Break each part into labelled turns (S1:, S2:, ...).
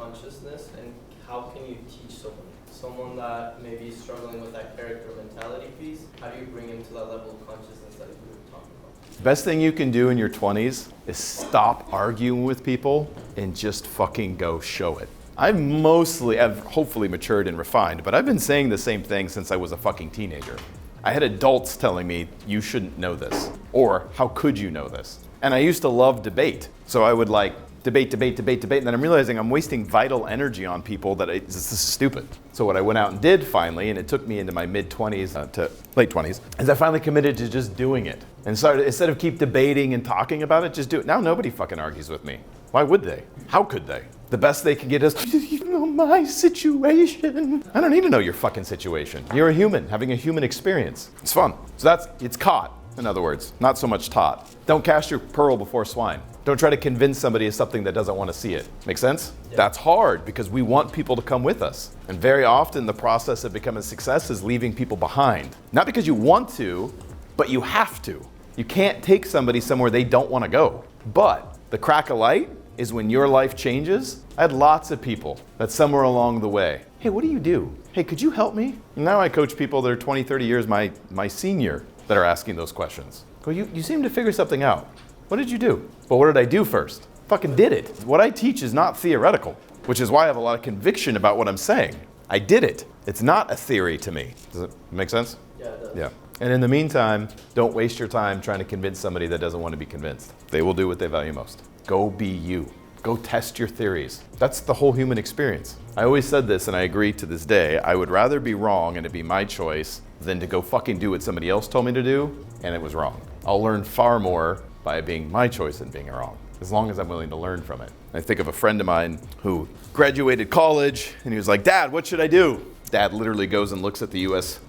S1: consciousness, and how can you teach someone that maybe is struggling with that character mentality piece? How do you bring him to that level of consciousness that we were talking about?
S2: The best thing you can do in your 20s is stop arguing with people and just fucking go show it. I've hopefully matured and refined, but I've been saying the same thing since I was a fucking teenager. I had adults telling me, you shouldn't know this, or how could you know this? And I used to love debate. So I would debate, and then I'm realizing I'm wasting vital energy on people that this is stupid. So what I went out and did finally, and it took me into my mid-20s to late 20s, is I finally committed to just doing it. And started, instead of keep debating and talking about it, just do it. Now nobody fucking argues with me. Why would they? How could they? The best they can get is, you know my situation. I don't need to know your fucking situation. You're a human, having a human experience. It's fun. So it's caught, in other words, not so much taught. Don't cast your pearl before swine. Don't try to convince somebody of something that doesn't want to see it. Make sense? Yeah. That's hard because we want people to come with us. And very often the process of becoming a success is leaving people behind. Not because you want to, but you have to. You can't take somebody somewhere they don't want to go. But the crack of light is when your life changes. I had lots of people that somewhere along the way, hey, what do you do? Hey, could you help me? And now I coach people that are 20, 30 years my senior that are asking those questions. Go, you seem to figure something out. What did you do? Well, what did I do first? Fucking did it. What I teach is not theoretical, which is why I have a lot of conviction about what I'm saying. I did it. It's not a theory to me. Does it make sense?
S1: Yeah, it does.
S2: Yeah. And in the meantime, don't waste your time trying to convince somebody that doesn't want to be convinced. They will do what they value most. Go be you. Go test your theories. That's the whole human experience. I always said this, and I agree to this day. I would rather be wrong and it be my choice than to go fucking do what somebody else told me to do and it was wrong. I'll learn far more by it being my choice than being wrong, as long as I'm willing to learn from it. I think of a friend of mine who graduated college and he was like, Dad, what should I do? Dad literally goes and looks at the US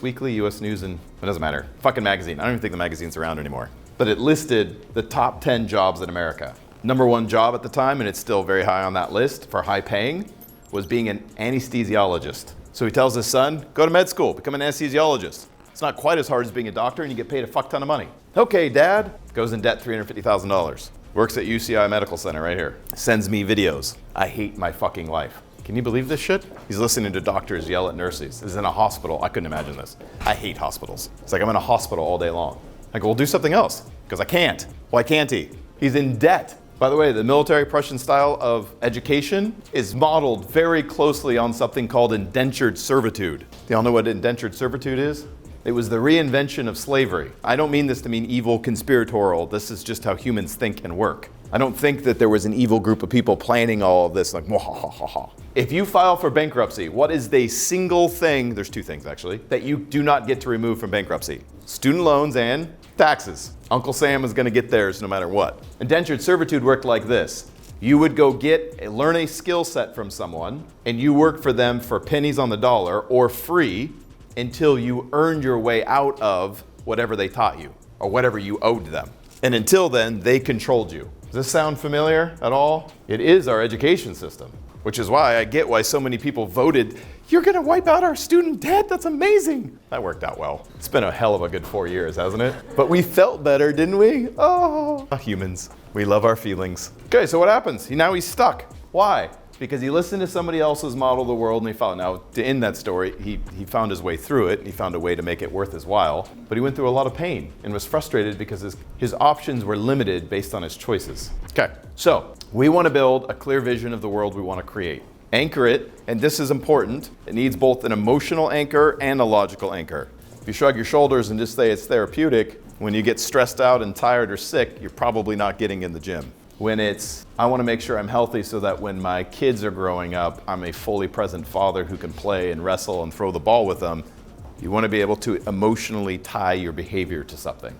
S2: Weekly, US News, and it doesn't matter. Fucking magazine. I don't even think the magazine's around anymore. But it listed the top 10 jobs in America. Number one job at the time, and it's still very high on that list for high paying, was being an anesthesiologist. So he tells his son, go to med school, become an anesthesiologist. It's not quite as hard as being a doctor and you get paid a fuck ton of money. Okay, Dad. Goes in debt $350,000. Works at UCI Medical Center right here. Sends me videos. I hate my fucking life. Can you believe this shit? He's listening to doctors yell at nurses. This is in a hospital. I couldn't imagine this. I hate hospitals. It's like I'm in a hospital all day long. I go, well, do something else. Because I can't. Why can't he? He's in debt. By the way, the military Prussian style of education is modeled very closely on something called indentured servitude. Do y'all know what indentured servitude is? It was the reinvention of slavery. I don't mean this to mean evil conspiratorial. This is just how humans think and work. I don't think that there was an evil group of people planning all of this like, ha. If you file for bankruptcy, what is the single thing, there's two things actually, that you do not get to remove from bankruptcy? Student loans and taxes. Uncle Sam is gonna get theirs no matter what. Indentured servitude worked like this. You would go learn a skill set from someone and you work for them for pennies on the dollar or free until you earned your way out of whatever they taught you or whatever you owed them. And until then, they controlled you. Does this sound familiar at all? It is our education system, which is why I get why so many people voted, you're gonna wipe out our student debt? That's amazing. That worked out well. It's been a hell of a good 4 years, hasn't it? But we felt better, didn't we? Oh, humans, we love our feelings. Okay, so what happens? Now he's stuck. Why? Because he listened to somebody else's model of the world and he found, now to end that story, he found his way through it and he found a way to make it worth his while, but he went through a lot of pain and was frustrated because his options were limited based on his choices. Okay, so we want to build a clear vision of the world we want to create. Anchor it, and this is important, it needs both an emotional anchor and a logical anchor. If you shrug your shoulders and just say it's therapeutic, when you get stressed out and tired or sick, you're probably not getting in the gym. When it's, I want to make sure I'm healthy so that when my kids are growing up, I'm a fully present father who can play and wrestle and throw the ball with them. You want to be able to emotionally tie your behavior to something.